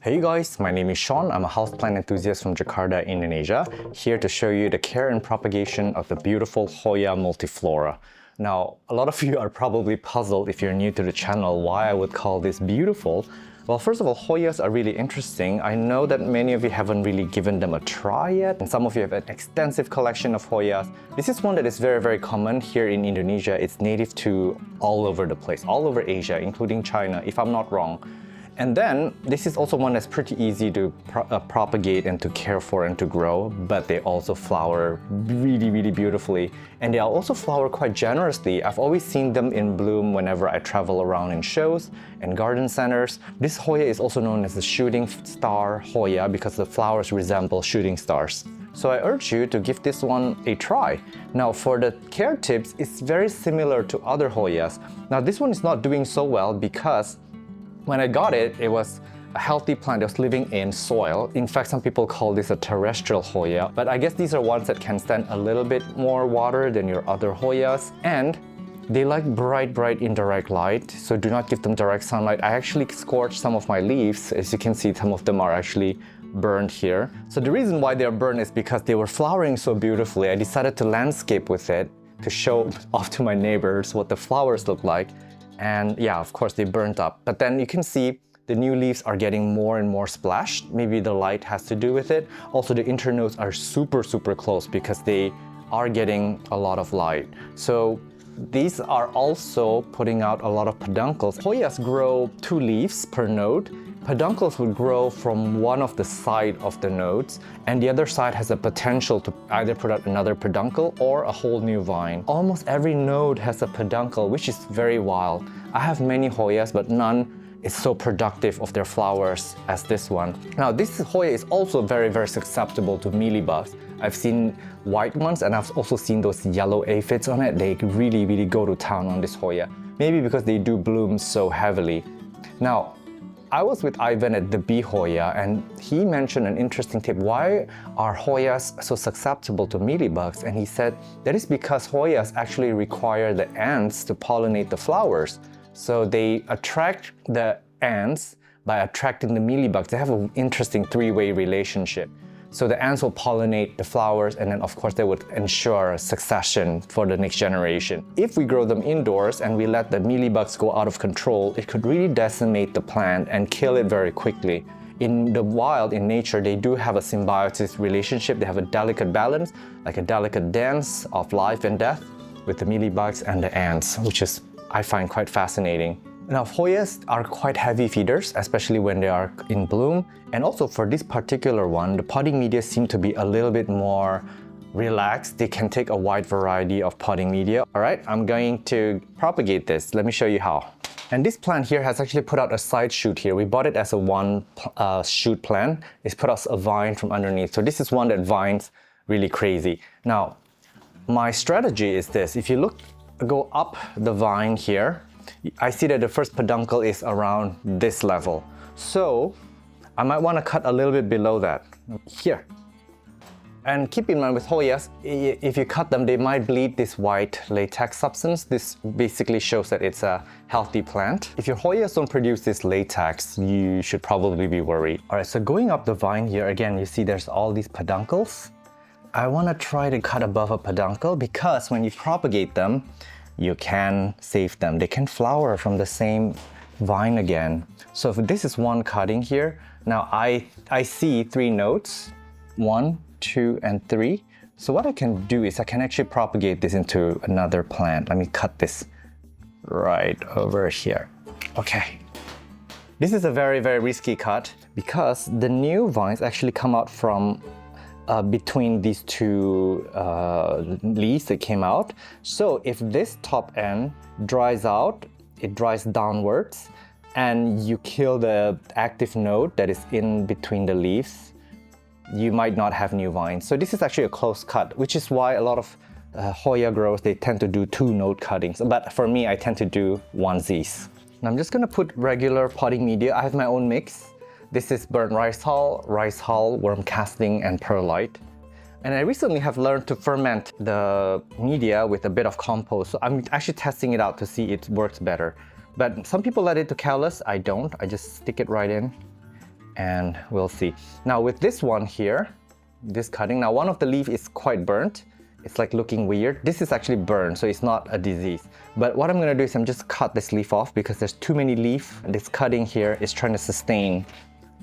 Hey guys, my name is Sean. I'm a houseplant enthusiast from Jakarta, Indonesia, here to show you the care and propagation of the beautiful Hoya multiflora. Now, a lot of you are probably puzzled if you're new to the channel why I would call this beautiful. Well, first of all, Hoyas are really interesting. I know that many of you haven't really given them a try yet, and some of you have an extensive collection of Hoyas. This is one that is very common here in Indonesia. It's native to all over the place, all over Asia, including China, if I'm not wrong. And then, this is also one that's pretty easy to propagate and to care for and to grow, but they also flower really beautifully. And they also flower quite generously. I've always seen them in bloom whenever I travel around in shows and garden centers. This Hoya is also known as the shooting star Hoya because the flowers resemble shooting stars. So I urge you to give this one a try. Now for the care tips, it's very similar to other Hoyas. Now this one is not doing so well because when I got it, it was a healthy plant that was living in soil. In fact, some people call this a terrestrial Hoya, but I guess these are ones that can stand a little bit more water than your other Hoyas. And they like bright indirect light, so do not give them direct sunlight. I actually scorched some of my leaves. As you can see, some of them are actually burned here. So the reason why they're burned is because they were flowering so beautifully. I decided to landscape with it to show off to my neighbors what the flowers look like. And yeah, of course they burnt up. But then you can see the new leaves are getting more and more splashed. Maybe the light has to do with it. Also the internodes are super close because they are getting a lot of light. So these are also putting out a lot of peduncles. Hoyas grow 2 leaves per node. Peduncles would grow from one of the side of the nodes, and the other side has a potential to either put out another peduncle or a whole new vine. Almost every node has a peduncle, which is very wild. I have many Hoyas, but none is so productive of their flowers as this one. Now this Hoya is also very susceptible to mealybugs. I've seen white ones and I've also seen those yellow aphids on it. They really go to town on this Hoya. Maybe because they do bloom so heavily. Now, I was with Ivan at the Bee Hoya and he mentioned an interesting tip. Why are Hoyas so susceptible to mealybugs? And he said that is because Hoyas actually require the ants to pollinate the flowers. So they attract the ants by attracting the mealybugs. They have an interesting 3-way relationship. So the ants will pollinate the flowers and then of course they would ensure succession for the next generation. If we grow them indoors and we let the mealybugs go out of control, it could really decimate the plant and kill it very quickly. In the wild, in nature, they do have a symbiotic relationship. They have a delicate balance, like a delicate dance of life and death with the mealybugs and the ants, which is, I find, quite fascinating. Now, Hoyas are quite heavy feeders, especially when they are in bloom. And also for this particular one, the potting media seem to be a little bit more relaxed. They can take a wide variety of potting media. All right, I'm going to propagate this. Let me show you how. And this plant here has actually put out a side shoot here. We bought it as a one shoot plant. It's put out a vine from underneath. So this is one that vines really crazy. Now, my strategy is this. If you go up the vine here, I see that the first peduncle is around this level. So I might want to cut a little bit below that, here. And keep in mind with Hoyas, if you cut them, they might bleed this white latex substance. This basically shows that it's a healthy plant. If your Hoyas don't produce this latex, you should probably be worried. All right, so going up the vine here, again, you see there's all these peduncles. I want to try to cut above a peduncle because when you propagate them, you can save them. They can flower from the same vine again. So if this is one cutting here, now I see 3 nodes, 1, 2, and 3. So what I can do is I can actually propagate this into another plant. Let me cut this right over here. Okay. This is a very risky cut because the new vines actually come out from between these 2 leaves that came out. So if this top end dries out, it dries downwards, and you kill the active node that is in between the leaves, you might not have new vines. So this is actually a close cut, which is why a lot of Hoya growers, they tend to do 2 node cuttings. But for me, I tend to do onesies. Now I'm just gonna put regular potting media. I have my own mix. This is burnt rice hull, worm casting, and perlite. And I recently have learned to ferment the media with a bit of compost. So I'm actually testing it out to see it works better. But some people let it to callus. I don't. I just stick it right in. and we'll see. Now with this one here, this cutting, now one of the leaf is quite burnt. It's like looking weird. This is actually burned, so it's not a disease. But what I'm gonna do is I'm just cut this leaf off because there's too many leaf. This cutting here is trying to sustain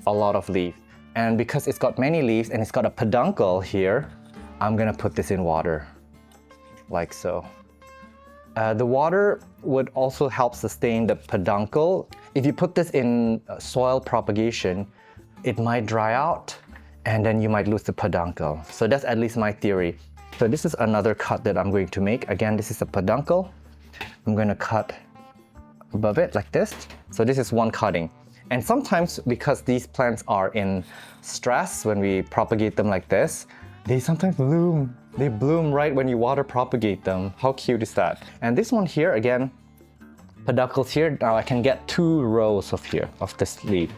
a lot of leaf. And because it's got many leaves and it's got a peduncle here, I'm gonna put this in water, like so. The water would also help sustain the peduncle. If you put this in soil propagation, it might dry out and then you might lose the peduncle. So that's at least my theory. So this is another cut that I'm going to make. Again, this is a peduncle. I'm going to cut above it like this. So this is one cutting. And sometimes because these plants are in stress, when we propagate them like this, they sometimes bloom. They bloom right when you water propagate them. How cute is that? And this one here, again, peduncles here. Now I can get 2 rows of this leaf.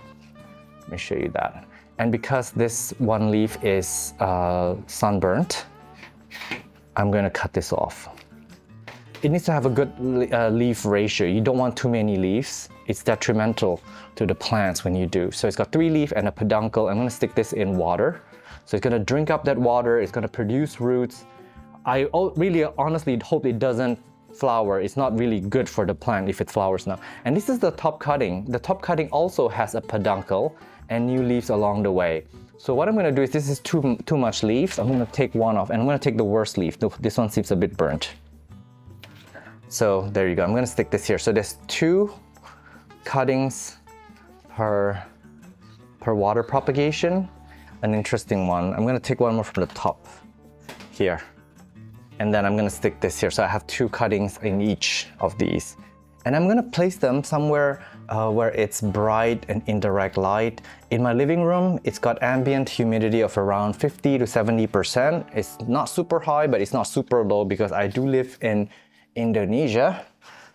Let me show you that. And because this one leaf is sunburnt, I'm gonna cut this off. It needs to have a good leaf ratio. You don't want too many leaves. It's detrimental to the plants when you do. So it's got 3 leaves and a peduncle. I'm gonna stick this in water. So it's gonna drink up that water, it's gonna produce roots. I really honestly hope it doesn't flower. It's not really good for the plant if it flowers now. And this is the top cutting. The top cutting also has a peduncle and new leaves along the way. So what I'm gonna do is, this is too much leaves. I'm gonna take one off and I'm gonna take the worst leaf. This one seems a bit burnt. So there you go, I'm gonna stick this here. So there's 2 cuttings per water propagation. An interesting one. I'm gonna take one more from the top here. And then I'm gonna stick this here. So I have 2 cuttings in each of these. And I'm gonna place them somewhere where it's bright and indirect light. In my living room, it's got ambient humidity of around 50 to 70%. It's not super high, but it's not super low because I do live in Indonesia.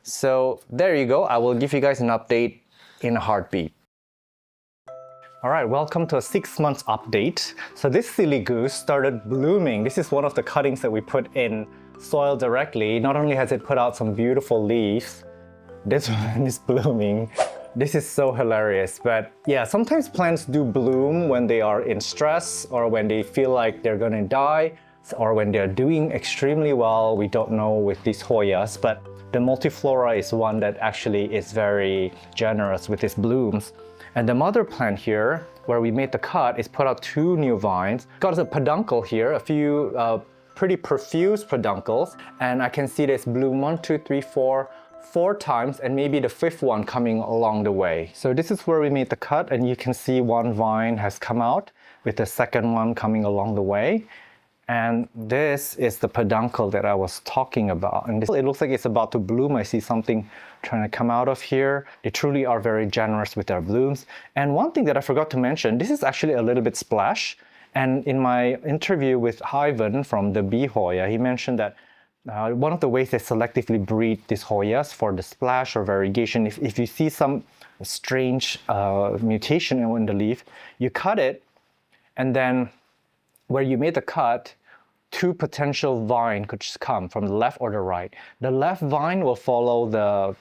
So there you go. I will give you guys an update in a heartbeat. All right, welcome to a 6 months update. So this silly goose started blooming. This is one of the cuttings that we put in soil directly. Not only has it put out some beautiful leaves, this one is blooming. This is so hilarious, but yeah, sometimes plants do bloom when they are in stress or when they feel like they're gonna die or when they're doing extremely well. We don't know with these Hoyas, but the multiflora is one that actually is very generous with its blooms. And the mother plant here, where we made the cut, is put out 2 new vines. Got a peduncle here, a few pretty profuse peduncles, and I can see this bloom 1, 2, 3, 4 times, and maybe the 5th one coming along the way. So this is where we made the cut, and you can see one vine has come out with the 2nd one coming along the way. And this is the peduncle that I was talking about. And it looks like it's about to bloom. I see something trying to come out of here. They truly are very generous with their blooms. And one thing that I forgot to mention, this is actually a little bit splash. And in my interview with Ivan from the bee Hoya, he mentioned that one of the ways they selectively breed these Hoyas for the splash or variegation, if you see some strange mutation in the leaf, you cut it, and then where you made the cut, 2 potential vines could just come from the left or the right. The left vine will follow the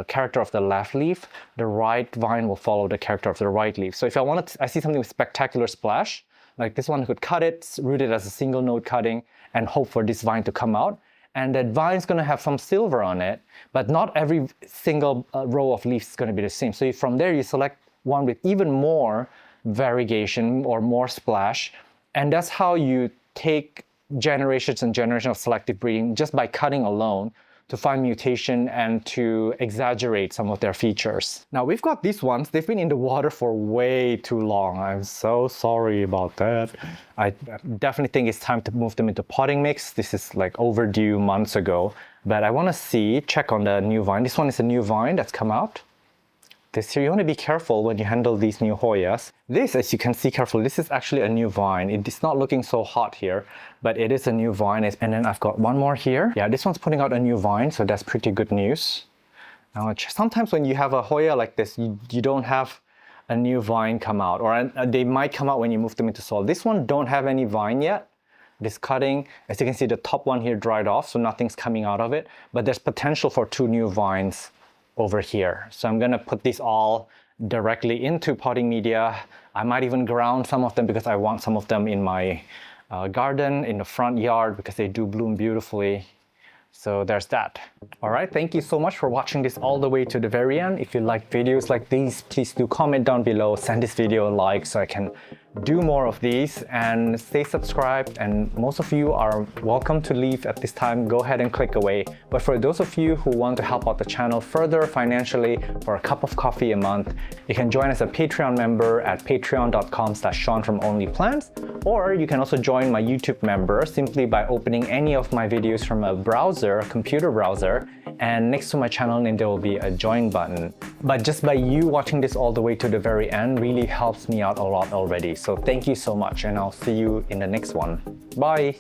character of the left leaf. The right vine will follow the character of the right leaf. So if I see something with spectacular splash, like this one, I could cut it, root it as a single node cutting, and hope for this vine to come out. And that vine is going to have some silver on it, but not every single row of leaves is going to be the same. So from there, you select one with even more variegation or more splash. And that's how you take generations and generations of selective breeding just by cutting alone to find mutation and to exaggerate some of their features. Now we've got these ones. They've been in the water for way too long. I'm so sorry about that. I definitely think it's time to move them into potting mix. This is like overdue months ago, but I want to check on the new vine. This one is a new vine that's come out. This here, you want to be careful when you handle these new Hoyas. This, as you can see carefully, this is actually a new vine. It is not looking so hot here, but it is a new vine. And then I've got one more here. Yeah, this one's putting out a new vine, so that's pretty good news. Now, sometimes when you have a Hoya like this, you don't have a new vine come out, or they might come out when you move them into soil. This one don't have any vine yet. This cutting, as you can see, the top one here dried off, so nothing's coming out of it, but there's potential for 2 new vines over here. So I'm gonna put these all directly into potting media. I might even ground some of them because I want some of them in my garden, in the front yard, because they do bloom beautifully. So there's that. All right, thank you so much for watching this all the way to the very end. If you like videos like these, please do comment down below, send this video a like so I can do more of these, and stay subscribed. And most of you are welcome to leave at this time. Go ahead and click away. But for those of you who want to help out the channel further financially for a cup of coffee a month, you can join as a Patreon member at patreon.com/Sean from OnlyPlants, or you can also join my YouTube member simply by opening any of my videos from a browser, a computer browser, and next to my channel name there will be a join button. But just by you watching this all the way to the very end really helps me out a lot already. So thank you so much, and I'll see you in the next one. Bye!